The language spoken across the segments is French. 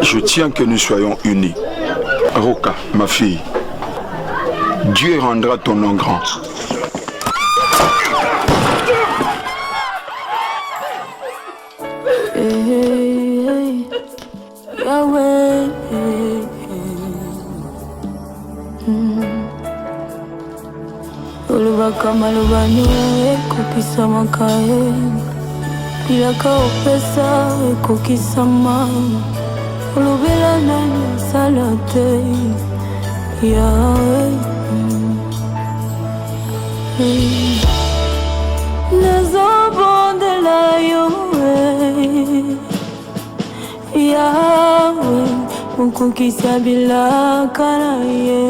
Je tiens que nous soyons unis. Roka, ma fille, Dieu rendra ton nom grand. Kamalubani kokisa makae pilaka opesa kokisa ma olobela nani salate ya nazobondela yo ya mokokisa bilaka na ye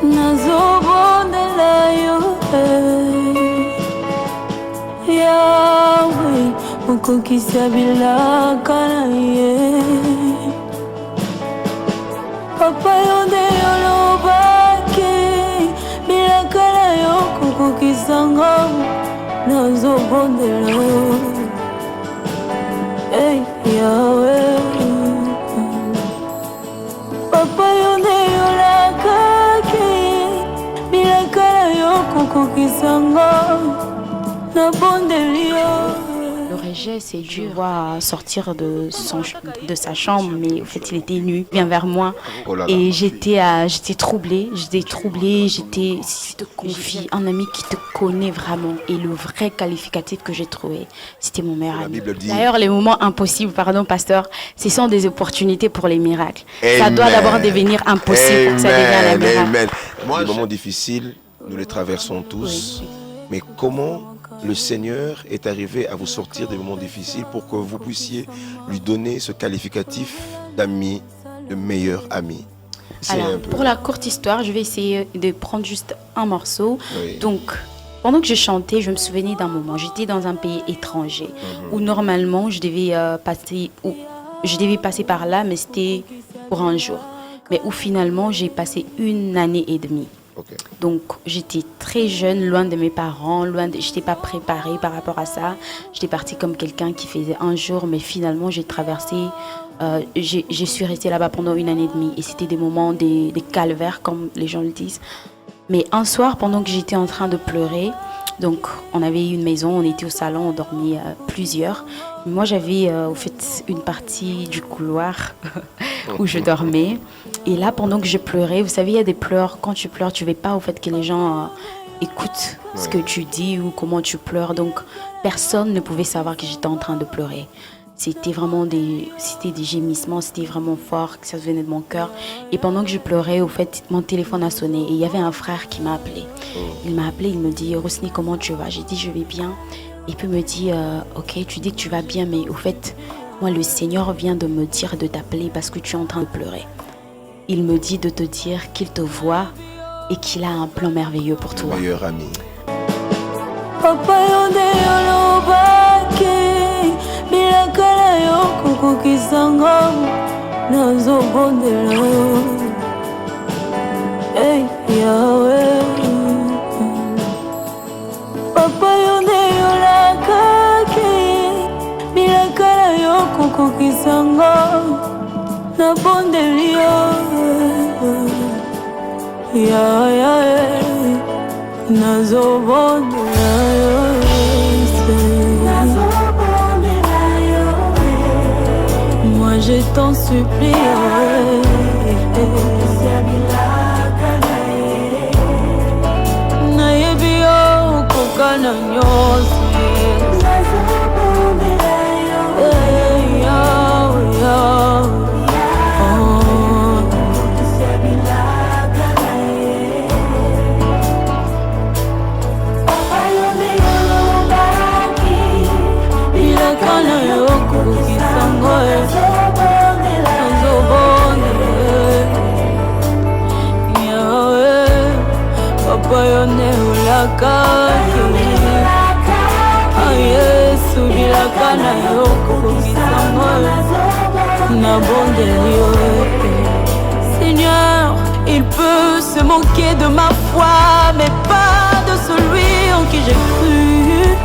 nazobondela yo Yahweh mokokisa bilaka na ye papa yo nde olobaki bilaka na yo kokokisanga nazobondela yo Yahweh papa yo nde Le rejet, c'est dur. Je vois sortir de sa chambre, mais en fait, il était nu. Il vient vers moi et j'étais troublée. Si tu te confies, un ami qui te connaît vraiment. Et le vrai qualificatif que j'ai trouvé, c'était mon meilleur ami. D'ailleurs, les moments impossibles, pardon, pasteur, ce sont des opportunités pour les miracles. Amen. Ça doit d'abord devenir impossible pour que ça devienne un miracle. Les moments difficiles, nous les traversons tous. Oui. Mais comment le Seigneur est arrivé à vous sortir des moments difficiles pour que vous puissiez lui donner ce qualificatif d'ami, de meilleur ami? Alors, pour la courte histoire, je vais essayer de prendre juste un morceau. Oui. Donc, pendant que je chantais, je me souvenais d'un moment. J'étais dans un pays étranger où normalement je devais passer par là, mais c'était pour un jour. Mais où finalement j'ai passé 1 année et demie. Okay. Donc j'étais très jeune, loin de mes parents, je n'étais pas préparée par rapport à ça. J'étais partie comme quelqu'un qui faisait un jour, mais finalement j'ai traversé, je suis restée là-bas pendant 1 année et demie. Et c'était des moments, des calvaires comme les gens le disent. Mais un soir, pendant que j'étais en train de pleurer, donc on avait une maison, on était au salon, on dormait plusieurs. Moi j'avais au fait une partie du couloir où je dormais. Et là, pendant que je pleurais, vous savez, il y a des pleurs. Quand tu pleures, tu ne veux pas au fait que les gens écoutent ce que tu dis ou comment tu pleures. Donc, personne ne pouvait savoir que j'étais en train de pleurer. C'était vraiment des gémissements, c'était vraiment fort, que ça venait de mon cœur. Et pendant que je pleurais, au fait, mon téléphone a sonné. Et il y avait un frère qui m'a appelé. Il m'a appelé, il me dit « Rosny, comment tu vas ?» J'ai dit « Je vais bien ». Et puis il me dit « Ok, tu dis que tu vas bien, mais au fait, moi, le Seigneur vient de me dire de t'appeler parce que tu es en train de pleurer. » Il me dit de te dire qu'il te voit et qu'il a un plan merveilleux pour toi. Meilleur ami. Papa yonde yolobaki bilakala yo kokokisanga nazobondela yo. Yahweh. Papa yonde yolakaki bilakala yo kokokisanga nabondeli yo. Nazobondela yo. Moi je t'en supplie. Nayebi yo kokana nyonso. Bayone ulakaki Yesu bilakana yoko kisango na bondeli yo. Seigneur, Il peut se moquer de ma foi, mais pas de celui en qui j'ai cru.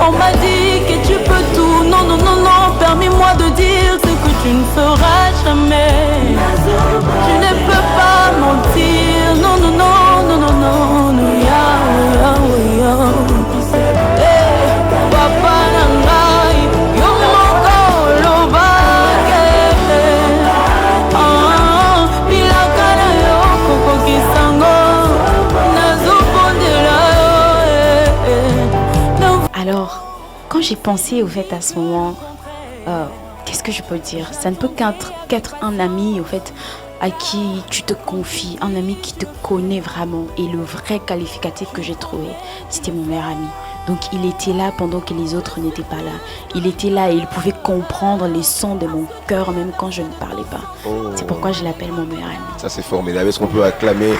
On m'a dit que tu peux tout. Non, non, non, non, permets-moi de dire ce que tu ne feras jamais. Tu ne peux pas mentir. Non, non, non, non, non, non, non, Papa Nangai, yo moko lobake. Bilakana yo koko kisango, nazobondela yo. Alors, quand j'ai pensé au fait à ce moment, qu'est-ce que je peux dire? Ça ne peut qu'être un ami au fait à qui tu te confies, un ami qui te connaît vraiment. Et le vrai qualificatif que j'ai trouvé, c'était mon meilleur ami. Donc il était là pendant que les autres n'étaient pas là. Il était là et il pouvait comprendre les sons de mon cœur même quand je ne parlais pas. C'est pourquoi je l'appelle mon meilleur ami. Ça c'est formidable. Est-ce qu'on peut acclamer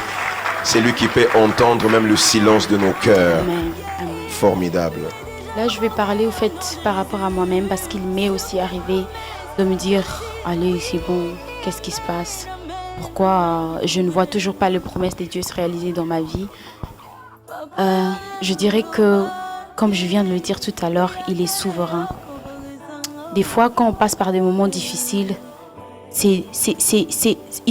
celui qui peut entendre même le silence de nos cœurs? Amen. Amen. Formidable. Là je vais parler au fait par rapport à moi-même parce qu'il m'est aussi arrivé de me dire allez c'est bon, qu'est-ce qui se passe? Pourquoi je ne vois toujours pas les promesses de Dieu se réaliser dans ma vie? Je dirais que, comme je viens de le dire tout à l'heure, il est souverain. Des fois, quand on passe par des moments difficiles, il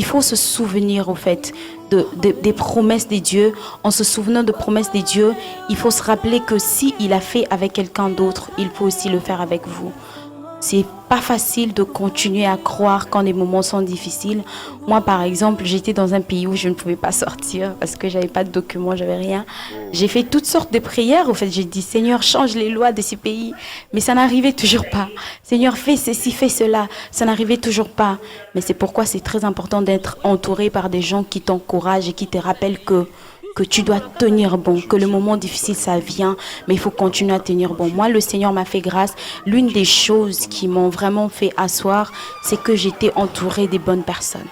faut se souvenir, au fait, des promesses de Dieu. En se souvenant des promesses de Dieu, il faut se rappeler que si il a fait avec quelqu'un d'autre, il peut aussi le faire avec vous. C'est pas facile de continuer à croire quand les moments sont difficiles. Moi, par exemple, j'étais dans un pays où je ne pouvais pas sortir parce que j'avais pas de documents, j'avais rien. J'ai fait toutes sortes de prières. Au fait, j'ai dit, Seigneur, change les lois de ces pays. Mais ça n'arrivait toujours pas. Seigneur, fais ceci, fais cela. Ça n'arrivait toujours pas. Mais c'est pourquoi c'est très important d'être entouré par des gens qui t'encouragent et qui te rappellent que tu dois tenir bon, que le moment difficile, ça vient, mais il faut continuer à tenir bon. Moi, le Seigneur m'a fait grâce. L'une des choses qui m'ont vraiment fait asseoir, c'est que j'étais entourée des bonnes personnes.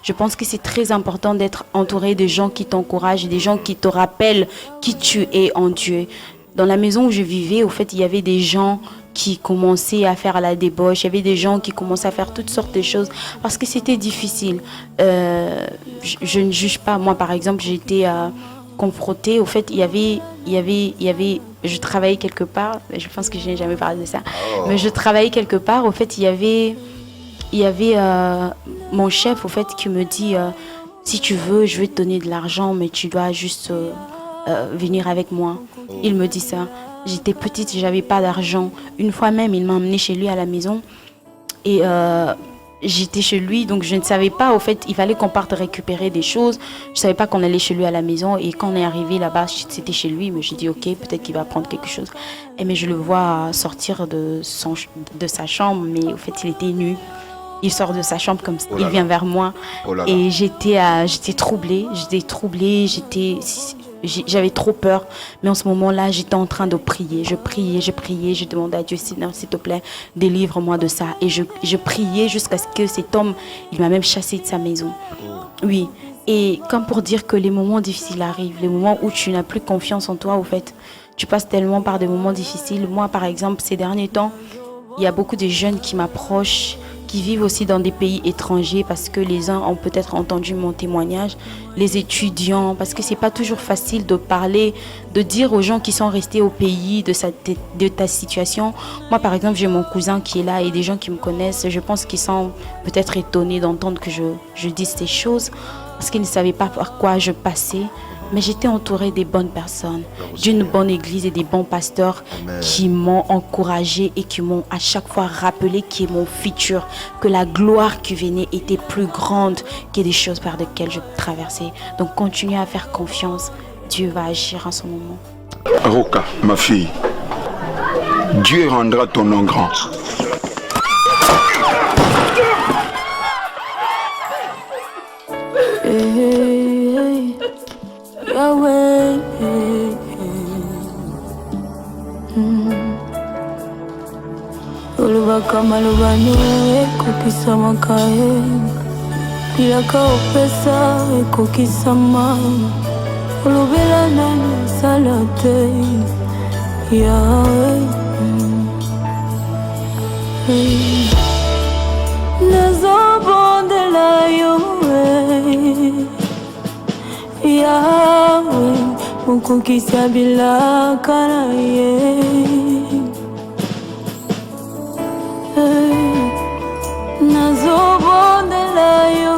Je pense que c'est très important d'être entouré de gens qui t'encouragent, des gens qui te rappellent qui tu es en Dieu. Dans la maison où je vivais, au fait, il y avait des gens qui commençaient à faire la débauche, il y avait des gens qui commençaient à faire toutes sortes de choses parce que c'était difficile. Je ne juge pas. Moi, par exemple, j'étais confrontée. Au fait, il y avait, je travaillais quelque part. Je pense que je n'ai jamais parlé de ça. Mais je travaillais quelque part. Au fait, il y avait mon chef, au fait, qui me dit si tu veux, je vais te donner de l'argent, mais tu dois juste venir avec moi. Il me dit ça. J'étais petite, j'avais pas d'argent. Une fois même, il m'a emmenée chez lui à la maison. Et j'étais chez lui, donc je ne savais pas. Au fait, il fallait qu'on parte récupérer des choses. Je savais pas qu'on allait chez lui à la maison. Et quand on est arrivé là-bas, c'était chez lui. Mais j'ai dit, ok, peut-être qu'il va prendre quelque chose. Mais je le vois sortir de sa chambre. Mais au fait, il était nu. Il sort de sa chambre comme ça. Il vient vers moi. Et j'étais troublée. J'avais trop peur, mais en ce moment-là, j'étais en train de prier. Je priais, je demandais à Dieu, Seigneur, s'il te plaît, délivre-moi de ça. Et je priais jusqu'à ce que cet homme, il m'a même chassé de sa maison. Oui, et comme pour dire que les moments difficiles arrivent, les moments où tu n'as plus confiance en toi, au fait, tu passes tellement par des moments difficiles. Moi, par exemple, ces derniers temps, il y a beaucoup de jeunes qui m'approchent, qui vivent aussi dans des pays étrangers parce que les uns ont peut-être entendu mon témoignage, les étudiants, parce que c'est pas toujours facile de parler, de dire aux gens qui sont restés au pays de ta situation. Moi, par exemple, j'ai mon cousin qui est là et des gens qui me connaissent, je pense qu'ils sont peut-être étonnés d'entendre que je dise ces choses parce qu'ils ne savaient pas par quoi je passais. Mais j'étais entourée des bonnes personnes, d'une bonne église et des bons pasteurs qui m'ont encouragée et qui m'ont à chaque fois rappelé qui est mon futur, que la gloire qui venait était plus grande que des choses par lesquelles je traversais. Donc continuez à faire confiance, Dieu va agir en ce moment. Roka, ma fille, Dieu rendra ton nom grand. Yahweh, olubaka malobano ekokisama kae pilaka opesa ekokisama olobela nani sala te Yahweh nazobondela yo yawe mokokisi ya bilaka na ye nazobondela yo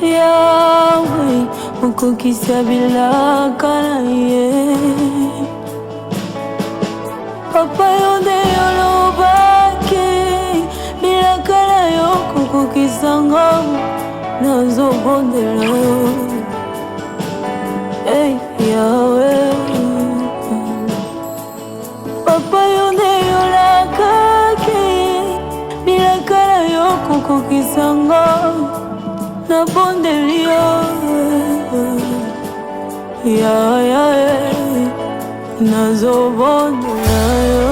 yawe mokokisi ya bilaka na ye papa yo nde yolobaki bilaka na yo kokokisanga nazobondela yo yawe papa yo nde yolakaki bilaka na yo kokokisanga nabondeli yo nazobondela yo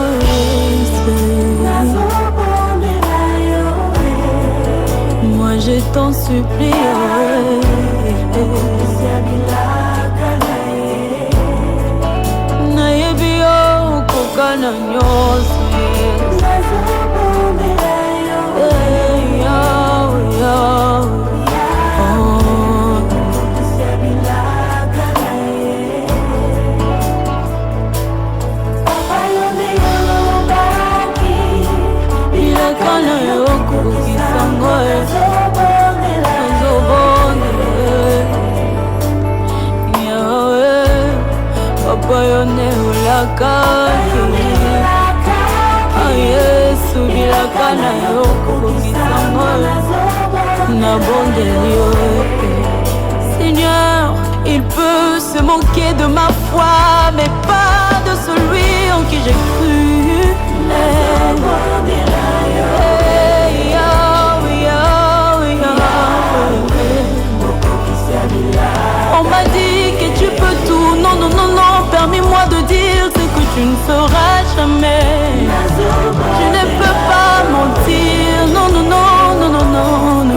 moi je t'en supplie nayebi yo kokana nyonso papa yo nde olakaki yesu bilaka na yo kokokisango nabondeli yo Seigneur, il peut se moquer de ma foi mais pas de celui en qui j'ai cru. On m'a dit que tu peux tout, non, non, non, non, permets-moi de dire ce que tu ne feras jamais. Je ne peux pas mentir, non, non, non, non, non, non, non,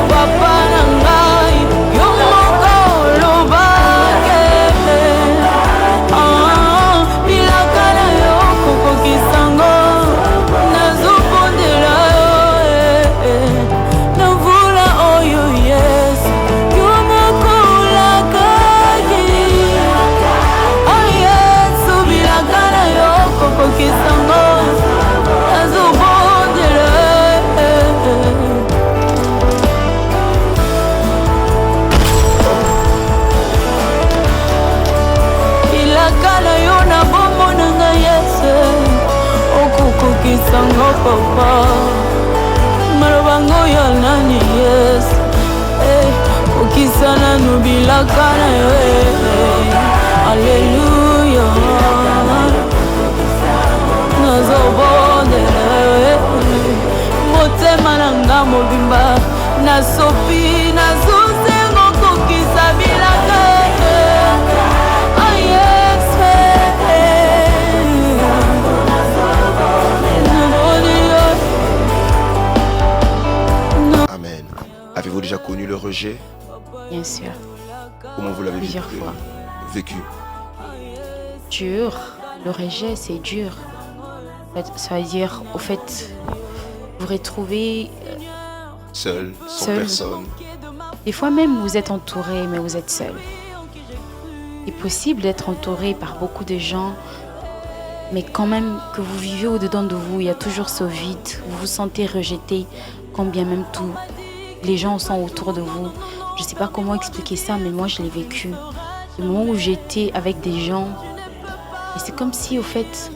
papa nangai, yo moko lobake, bilaka na yo kokokisango, nazobondela yo, navula oyo yes, yo moko lakaki, yes, bilaka na yo kokokisango, nazobondela yo. Bilakala yo na bombo na ngai Yesu okokokisanga papa malobango ya nani Yesu okisana no bilakala yo Alleluia nazobondela yo motema na nga mobimba nasopi nazuzengo kokisa bilaka Amen. Avez-vous déjà connu le rejet? Bien sûr. Comment vous l'avez Plusieurs fois. vécu? Dur. Le rejet, c'est dur. Ça veut dire, au fait, vous retrouvez seul, sans seul. personne. Des fois même, vous êtes entouré, mais vous êtes seul. Il est possible d'être entouré par beaucoup de gens, mais quand même que vous vivez au-dedans de vous, il y a toujours ce vide. Vous vous sentez rejeté, quand bien même tout. Les gens sont autour de vous. Je ne sais pas comment expliquer ça, mais moi, je l'ai vécu. Le moment où j'étais avec des gens, et c'est comme si, au fait,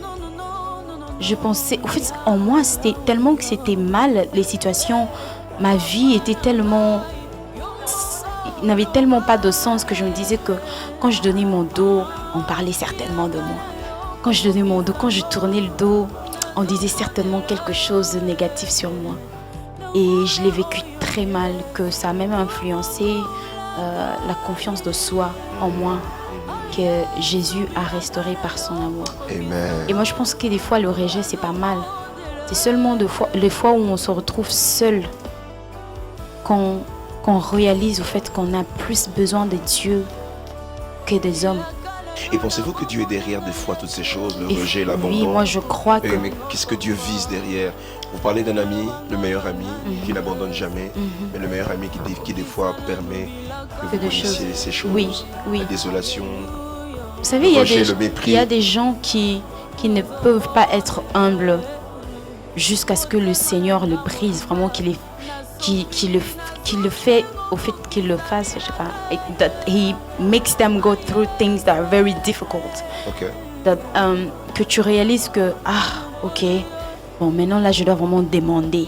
je pensais... Au fait, en moi, c'était tellement que c'était mal, les situations. Ma vie était tellement... Il n'avait tellement pas de sens que je me disais que quand je donnais mon dos, on parlait certainement de moi. Quand je donnais mon dos, quand je tournais le dos, on disait certainement quelque chose de négatif sur moi. Et je l'ai vécu très mal, que ça a même influencé la confiance de soi en moi, que Jésus a restauré par son amour. Amen. Et moi, je pense que des fois, le rejet, c'est pas mal. C'est seulement les fois où on se retrouve seul, qu'on réalise au fait qu'on a plus besoin de Dieu que des hommes. Et pensez-vous que Dieu est derrière des fois toutes ces choses, le rejet, l'abandon? Oui, moi je crois que... Mais qu'est-ce que Dieu vise derrière? Vous parlez d'un ami, le meilleur ami, qui n'abandonne jamais, mais le meilleur ami qui des fois permet que vous connaissiez ces choses, oui, oui. la désolation, vous savez, il y a des gens qui ne peuvent pas être humbles jusqu'à ce que le Seigneur le brise, vraiment qu'il le fait, au fait qu'il le fasse, je sais pas, that he makes them go through things that are very difficult. Okay. That, que tu réalises que, ok, bon, maintenant là, je dois vraiment demander.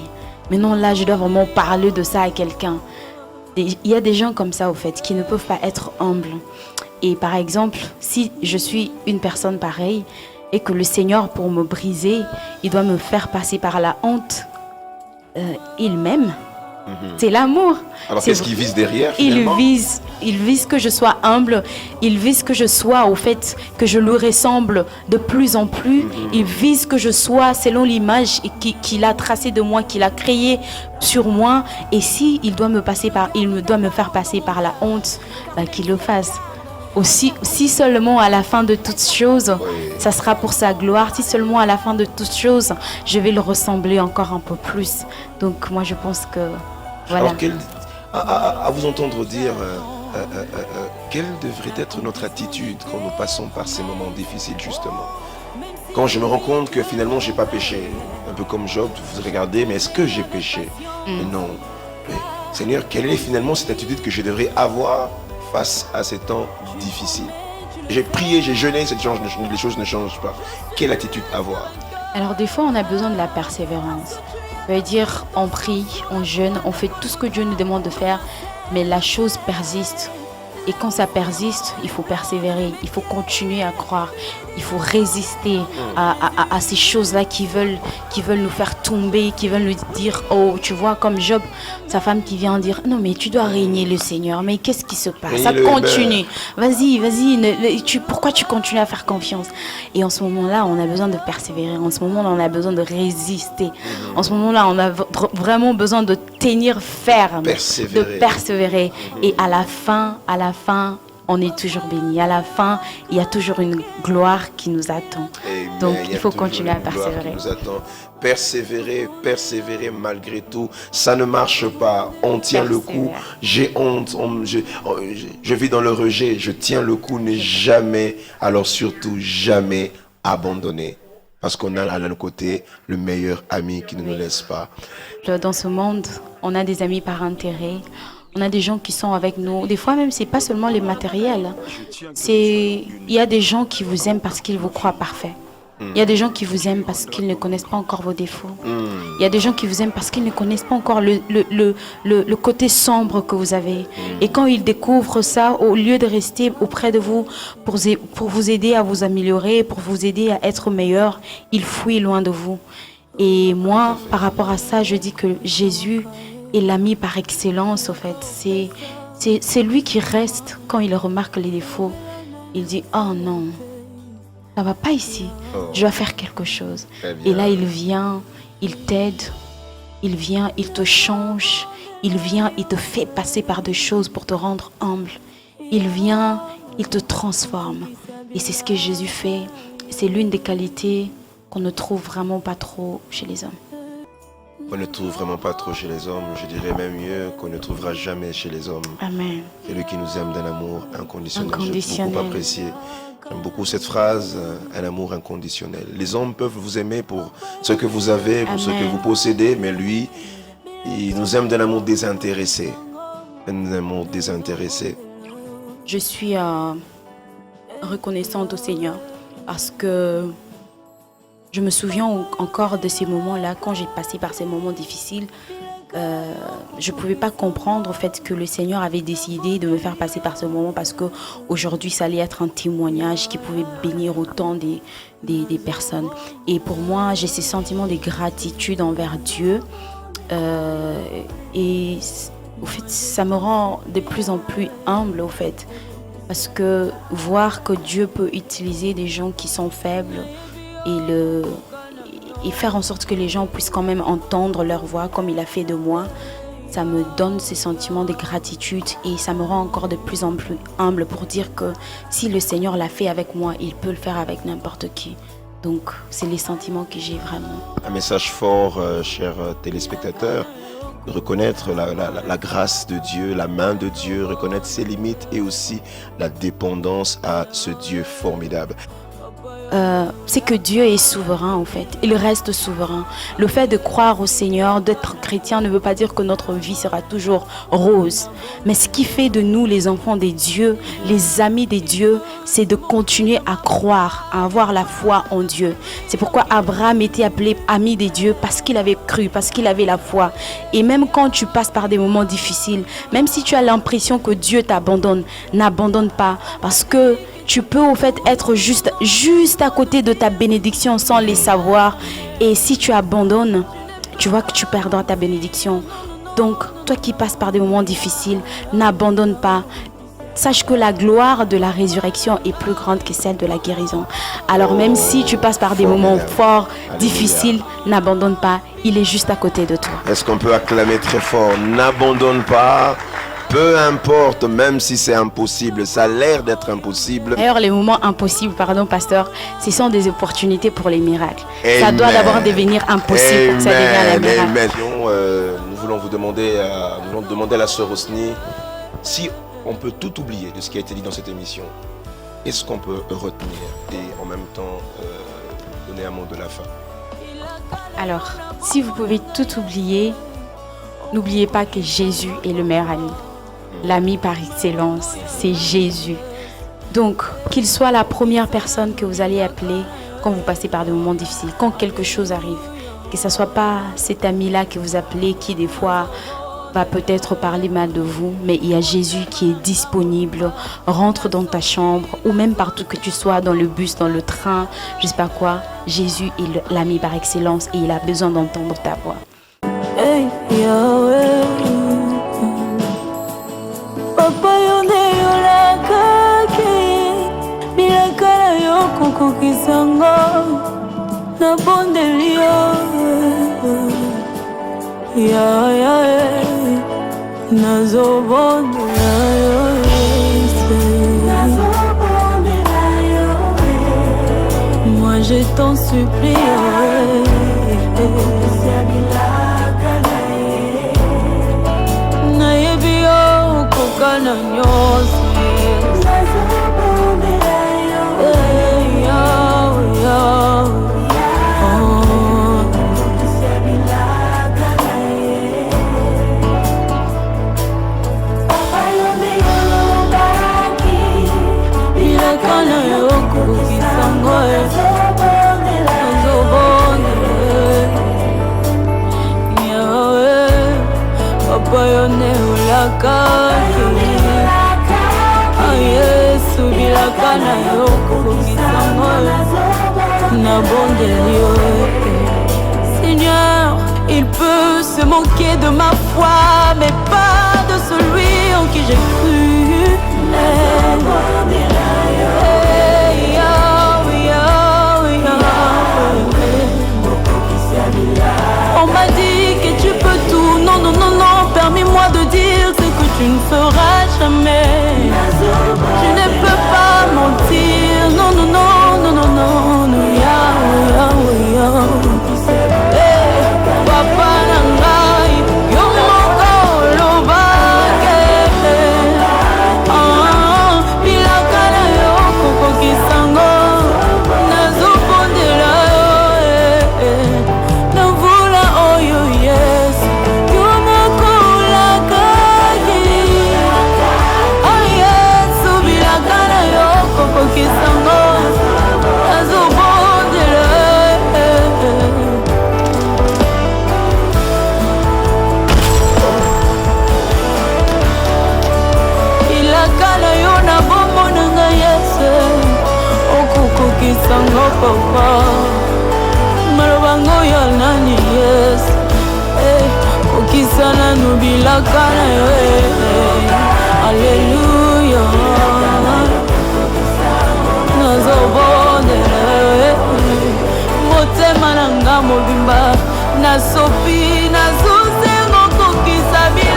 Maintenant là, je dois vraiment parler de ça à quelqu'un. Il y a des gens comme ça, au fait, qui ne peuvent pas être humbles. Et par exemple, si je suis une personne pareille et que le Seigneur, pour me briser, il doit me faire passer par la honte, il m'aime. C'est l'amour. Alors qu'est-ce qu'il vise derrière finalement? Il vise que je sois humble. Il vise que je sois, au fait, que je lui ressemble de plus en plus. Il vise que je sois selon l'image qu'il a tracée de moi, qu'il a créée sur moi. Et si il doit me faire passer par la honte, qu'il le fasse. Aussi, si seulement à la fin de toutes choses, ça sera pour sa gloire. Si seulement à la fin de toutes choses, je vais le ressembler encore un peu plus. Donc moi je pense que voilà. Alors à vous entendre dire, quelle devrait être notre attitude quand nous passons par ces moments difficiles justement? Quand je me rends compte que finalement j'ai pas péché, un peu comme Job, vous regardez, mais est-ce que j'ai péché? Mais non. Mais, Seigneur, quelle est finalement cette attitude que je devrais avoir face à ces temps difficiles? J'ai prié, j'ai jeûné, les choses ne changent pas. Quelle attitude avoir? Alors des fois, on a besoin de la persévérance. Ça veut dire, on prie, on jeûne, on fait tout ce que Dieu nous demande de faire, mais la chose persiste. Et quand ça persiste, il faut persévérer, il faut continuer à croire, il faut résister à ces choses-là qui veulent nous faire tomber, qui veulent nous dire, oh, tu vois, comme Job, sa femme qui vient dire, non mais tu dois régner le Seigneur, mais qu'est-ce qui se passe? Ça continue, vas-y, pourquoi tu continues à faire confiance? Et en ce moment-là, on a besoin de persévérer, en ce moment-là, on a besoin de résister, en ce moment-là, on a vraiment besoin de tenir ferme, de persévérer. Et à la fin, on est toujours béni. À la fin, il y a toujours une gloire qui nous attend. Amen. Donc, il faut continuer à persévérer. Persévérer malgré tout. Ça ne marche pas. On tient le coup. J'ai honte. Je vis dans le rejet. Je tiens le coup. Ne jamais, alors surtout jamais abandonner. Parce qu'on a à nos côtés le meilleur ami qui ne nous laisse pas. Dans ce monde, on a des amis par intérêt. On a des gens qui sont avec nous. Des fois même, c'est pas seulement les matériels. Il y a des gens qui vous aiment parce qu'ils vous croient parfait. Il y a des gens qui vous aiment parce qu'ils ne connaissent pas encore vos défauts. Il y a des gens qui vous aiment parce qu'ils ne connaissent pas encore le côté sombre que vous avez. Et quand ils découvrent ça, au lieu de rester auprès de vous pour vous aider à vous améliorer, pour vous aider à être meilleur, ils fuient loin de vous. Et moi, par rapport à ça, je dis que Jésus est l'ami par excellence, au fait. C'est lui qui reste quand il remarque les défauts. Il dit, oh non, ça va pas ici. Je dois faire quelque chose. Et là, il vient, il t'aide, il vient, il te change, il vient, il te fait passer par des choses pour te rendre humble. Il vient, il te transforme. Et c'est ce que Jésus fait. C'est l'une des qualités qu'on ne trouve vraiment pas trop chez les hommes. On ne trouve vraiment pas trop chez les hommes, je dirais même mieux qu'on ne trouvera jamais chez les hommes. Amen. C'est lui qui nous aime d'un amour inconditionnel. J'ai beaucoup apprécié. J'aime beaucoup cette phrase, un amour inconditionnel. Les hommes peuvent vous aimer pour ce que vous avez, pour ce que vous possédez, mais lui, il nous aime d'un amour désintéressé. Un amour désintéressé. Je suis reconnaissante au Seigneur parce que je me souviens encore de ces moments-là, quand j'ai passé par ces moments difficiles. Je ne pouvais pas comprendre au fait que le Seigneur avait décidé de me faire passer par ce moment parce qu'aujourd'hui, ça allait être un témoignage qui pouvait bénir autant des personnes. Et pour moi, j'ai ces sentiments de gratitude envers Dieu. Et au fait, ça me rend de plus en plus humble, au fait. Parce que voir que Dieu peut utiliser des gens qui sont faibles et faire en sorte que les gens puissent quand même entendre leur voix comme il a fait de moi, ça me donne ces sentiments de gratitude et ça me rend encore de plus en plus humble pour dire que si le Seigneur l'a fait avec moi, il peut le faire avec n'importe qui. Donc, c'est les sentiments que j'ai vraiment. Un message fort, chers téléspectateurs, de reconnaître la grâce de Dieu, la main de Dieu, reconnaître ses limites et aussi la dépendance à ce Dieu formidable. C'est que Dieu est souverain en fait, il reste souverain. Le fait de croire au Seigneur, d'être chrétien ne veut pas dire que notre vie sera toujours rose. Mais ce qui fait de nous les enfants des dieux, les amis des dieux, c'est de continuer à croire, à avoir la foi en Dieu. C'est pourquoi Abraham était appelé ami des dieux parce qu'il avait cru, parce qu'il avait la foi. Et même quand tu passes par des moments difficiles, même si tu as l'impression que Dieu t'abandonne, n'abandonne pas parce que tu peux au fait être juste à côté de ta bénédiction sans les savoir. Et si tu abandonnes, tu vois que tu perdras ta bénédiction. Donc, toi qui passes par des moments difficiles, n'abandonne pas. Sache que la gloire de la résurrection est plus grande que celle de la guérison. Alors même si tu passes par des moments forts, difficiles, n'abandonne pas. Il est juste à côté de toi. Est-ce qu'on peut acclamer très fort? N'abandonne pas. Peu importe, même si c'est impossible, ça a l'air d'être impossible. D'ailleurs, les moments impossibles, pardon, pasteur, ce sont des opportunités pour les miracles. Amen. Ça doit d'abord devenir impossible pour que ça devienne un miracle. Amen. Nous voulons vous demander, à la sœur Osni, si on peut tout oublier de ce qui a été dit dans cette émission, est-ce qu'on peut retenir et en même temps donner un mot de la fin? Alors, si vous pouvez tout oublier, n'oubliez pas que Jésus est le meilleur ami. L'ami par excellence, c'est Jésus. Donc, qu'il soit la première personne que vous allez appeler quand vous passez par des moments difficiles, quand quelque chose arrive. Que ce ne soit pas cet ami-là que vous appelez qui, des fois, va peut-être parler mal de vous, mais il y a Jésus qui est disponible. Rentre dans ta chambre ou même partout que tu sois, dans le bus, dans le train, je ne sais pas quoi. Jésus est l'ami par excellence et il a besoin d'entendre ta voix. Hey, Yahweh, Papa yone yolakaki, bilakala yokoko kisanga, na bondeli ya, nazo bondela yo, moi je t'en supplie, Seigneur, il peut se moquer de ma foi, mais pas de celui en qui j'ai cru. On m'a dit que tu peux tout, non, non, non, non, permets-moi de dire ce que tu ne feras jamais. Je ne peux pas mentir, non, non, non, non, non, non, non, Papa nangai, yo moko lobake, bilakala yo koko kisango, nazobondela yo, navula oyo yes, yo moko lakaki, yes, bilakala yo koko kisango, nazobondela yo. Ilakala yo na bombo nanga yese, okukukisango papa, malobango ya nani yes, kokisana nubilakala yo, alleluya, nazobondela yo, motema nanga mobimba, nasopi nazuzengo kokisa bi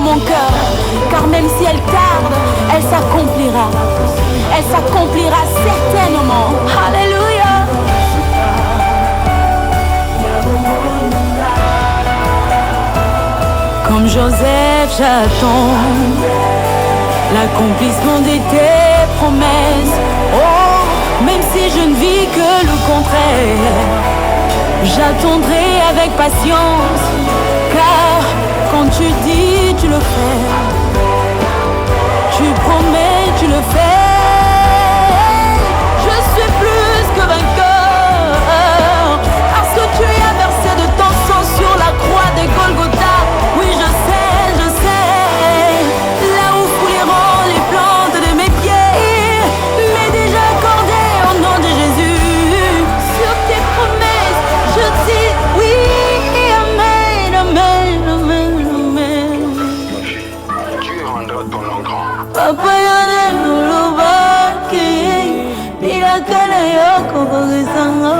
dans mon cœur. Car même si elle tarde, elle s'accomplira. Elle s'accomplira certainement. Alléluia. Comme Joseph, j'attends l'accomplissement de tes promesses. Oh, même si je ne vis que le contraire, j'attendrai avec patience. Car quand tu dis, tu le fais. Tu promets, tu le fais. Je suis plus que vainqueur, parce que tu as versé de ton sang sur la croix des Golgotha. Oui, je sais, là où fouleront les plantes de mes pieds, mais déjà accordé au nom de Jésus. Sur tes promesses, je dis oui, amen, amen, amen, amen. Dieu rendra ton nom grand. Papa yone nulubaki, nirakana yoko kogisanga.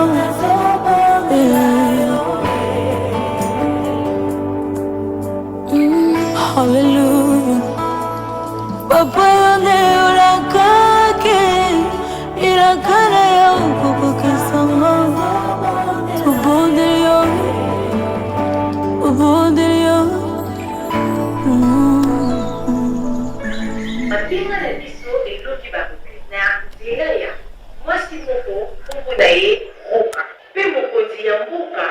Hallelujah. Papa yone ulakake, nirakana yoko kogisanga. Ubondelio, ubondelio. Matinga na biso elongi bakoki na nzela ya mwasi moko kombo na ye Roka mpe mokonzi ya mboka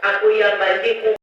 akoyamba ndeko